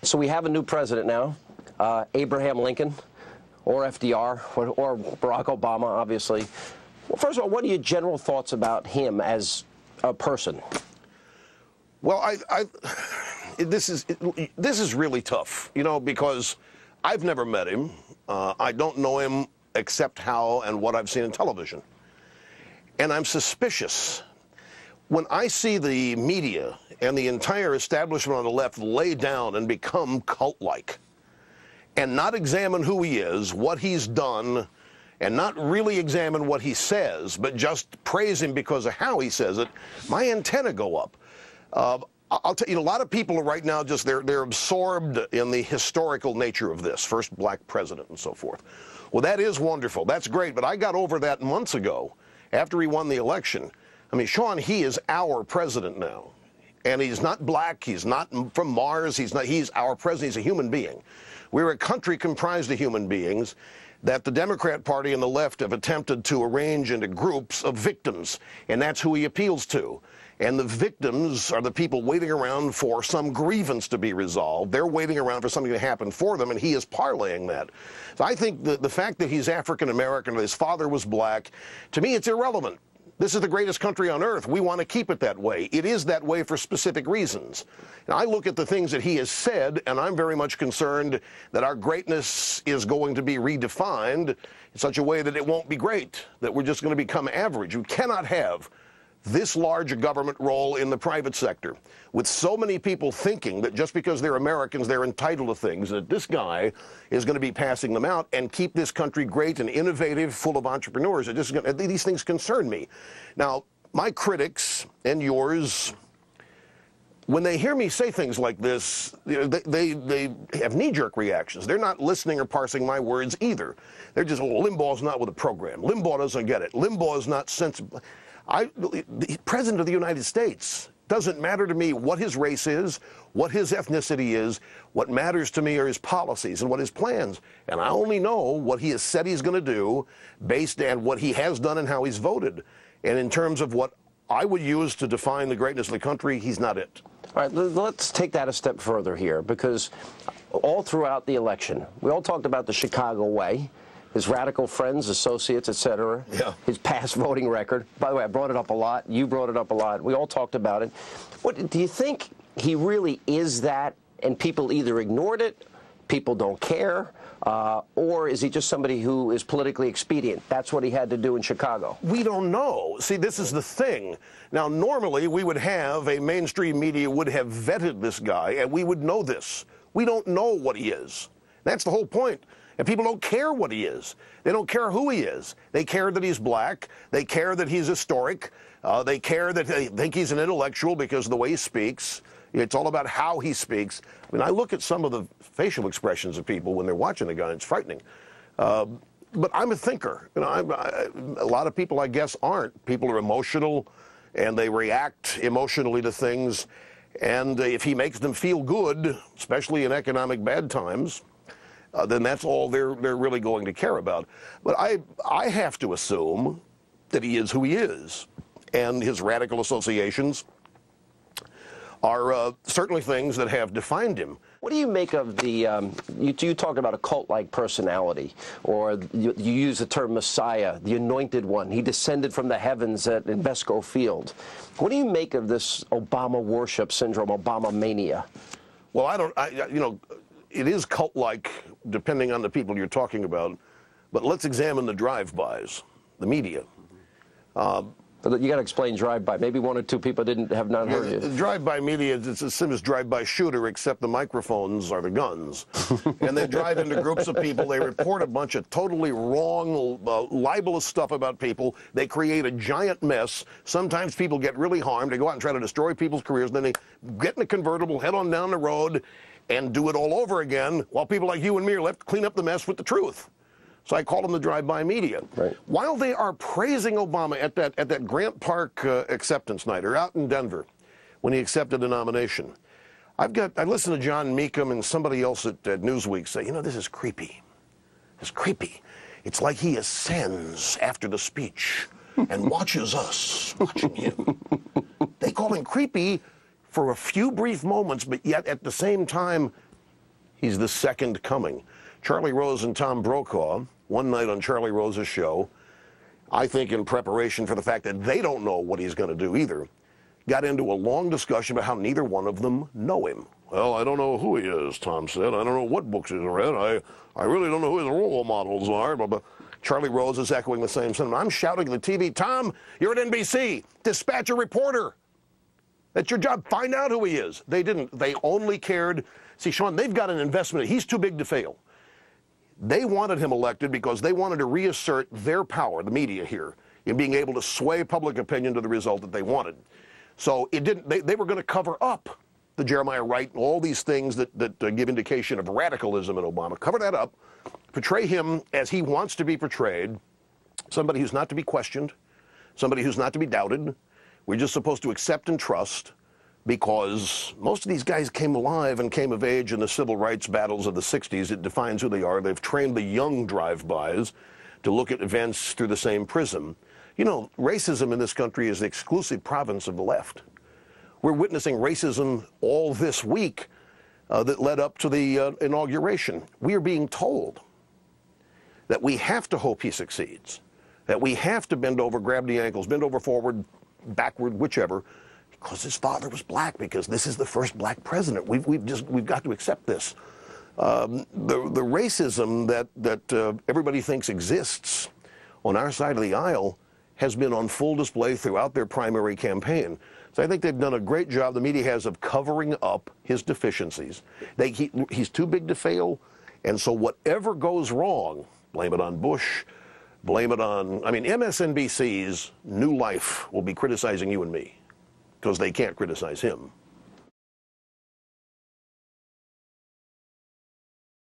So we have a new president now, Abraham Lincoln, or FDR, or Barack Obama, obviously. Well, first of all, what are your general thoughts about him as a person? Well, this is really tough, you know, because I've never met him. I don't know him except how and what I've seen in television. And I'm suspicious. When I see the media and the entire establishment on the left lay down and become cult-like and not examine who he is, what he's done, and not really examine what he says, but just praise him because of how he says it, my antenna go up. I'll tell you, a lot of people are right now just, they're absorbed in the historical nature of this, first black president and so forth. Well, that is wonderful. That's great, but I got over that months ago after he won the election. I mean, Sean, he is our president now. And he's not black, he's not from Mars, he's our president, he's a human being. We're a country comprised of human beings that the Democrat Party and the left have attempted to arrange into groups of victims, and that's who he appeals to. And the victims are the people waiting around for some grievance to be resolved. They're waiting around for something to happen for them, and he is parlaying that. So I think the fact that he's African-American, his father was black, to me it's irrelevant. This is the greatest country on earth. We want to keep it that way. It is that way for specific reasons. And I look at the things that he has said, and I'm very much concerned that our greatness is going to be redefined in such a way that it won't be great, that we're just going to become average. We cannot have this large a government role in the private sector, with so many people thinking that just because they're Americans, they're entitled to things, that this guy is going to be passing them out and keep this country great and innovative, full of entrepreneurs. These things concern me. Now, my critics and yours, when they hear me say things like this, they have knee-jerk reactions. They're not listening or parsing my words either. They're just, oh, Limbaugh's not with the program. Limbaugh doesn't get it. Limbaugh is not sensible. The President of the United States, doesn't matter to me what his race is, what his ethnicity is. What matters to me are his policies and what his plans. And I only know what he has said he's going to do based on what he has done and how he's voted. And in terms of what I would use to define the greatness of the country, he's not it. All right, let's take that a step further here, because all throughout the election, we all talked about the Chicago way, his radical friends, associates, etc., his past voting record. By the way, I brought it up a lot. You brought it up a lot. We all talked about it. What do you think he really is that, and people either ignored it, people don't care, or is he just somebody who is politically expedient? That's what he had to do in Chicago. We don't know. See, this is the thing. Now, normally we would have a mainstream media would have vetted this guy, and we would know this. We don't know what he is. That's the whole point. And people don't care what he is. They don't care who he is. They care that he's black. They care that he's historic. They care that they think he's an intellectual because of the way he speaks. It's all about how he speaks. I mean, I look at some of the facial expressions of people when they're watching the guy, and it's frightening. But I'm a thinker. You know, a lot of people, I guess, aren't. People are emotional, and they react emotionally to things. And if he makes them feel good, especially in economic bad times, then that's all they're really going to care about. But I have to assume that he is who he is, and his radical associations are certainly things that have defined him. What do you make of the, you talked about a cult-like personality, or you use the term Messiah, the anointed one. He descended from the heavens at Invesco Field. What do you make of this Obama worship syndrome, Obama mania? Well, you know, it is cult-like, depending on the people you're talking about. But let's examine the drive-bys, the media. But you got to explain drive-by. Maybe one or two people have not heard you. The drive-by media, it's as simple as drive-by shooter, except the microphones are the guns. And they drive into groups of people. They report a bunch of totally wrong, libelous stuff about people. They create a giant mess. Sometimes people get really harmed. They go out and try to destroy people's careers. Then they get in a convertible, head on down the road, and do it all over again, while people like you and me are left to clean up the mess with the truth. So I call them the drive-by media. Right. While they are praising Obama at that Grant Park acceptance night, or out in Denver, when he accepted the nomination, I listened to John Meekum and somebody else at Newsweek say, you know, this is creepy. It's creepy. It's like he ascends after the speech and watches us watching him. They call him creepy for a few brief moments, but yet at the same time, He's the second coming. Charlie Rose and Tom Brokaw, one night on Charlie Rose's show, I think in preparation for the fact that they don't know what he's going to do either, got into a long discussion about how neither one of them know him. Well, I don't know who he is, Tom said. I don't know what books he's read. I really don't know who his role models are. But Charlie Rose is echoing the same sentiment. I'm shouting at the TV, Tom, you're at NBC. Dispatch a reporter. That's your job. Find out who he is. They didn't. They only cared. See, Sean, they've got an investment. He's too big to fail. They wanted him elected because they wanted to reassert their power, the media here, in being able to sway public opinion to the result that they wanted. So it didn't. They were going to cover up the Jeremiah Wright and all these things that give indication of radicalism in Obama. Cover that up. Portray him as he wants to be portrayed, somebody who's not to be questioned, somebody who's not to be doubted. We're just supposed to accept and trust, because most of these guys came alive and came of age in the civil rights battles of the 60s. It defines who they are. They've trained the young drive-bys to look at events through the same prism. You know, racism in this country is the exclusive province of the left. We're witnessing racism all this week that led up to the inauguration. We are being told that we have to hope he succeeds, that we have to bend over, grab the ankles, bend over forward, backward, whichever, because his father was black, because this is the first black president. We've got to accept this. The racism that everybody thinks exists on our side of the aisle has been on full display throughout their primary campaign. So I think they've done a great job, the media has, of covering up his deficiencies. He's too big to fail, and so whatever goes wrong, blame it on Bush, blame it on, I mean, MSNBC's new life will be criticizing you and me, because they can't criticize him.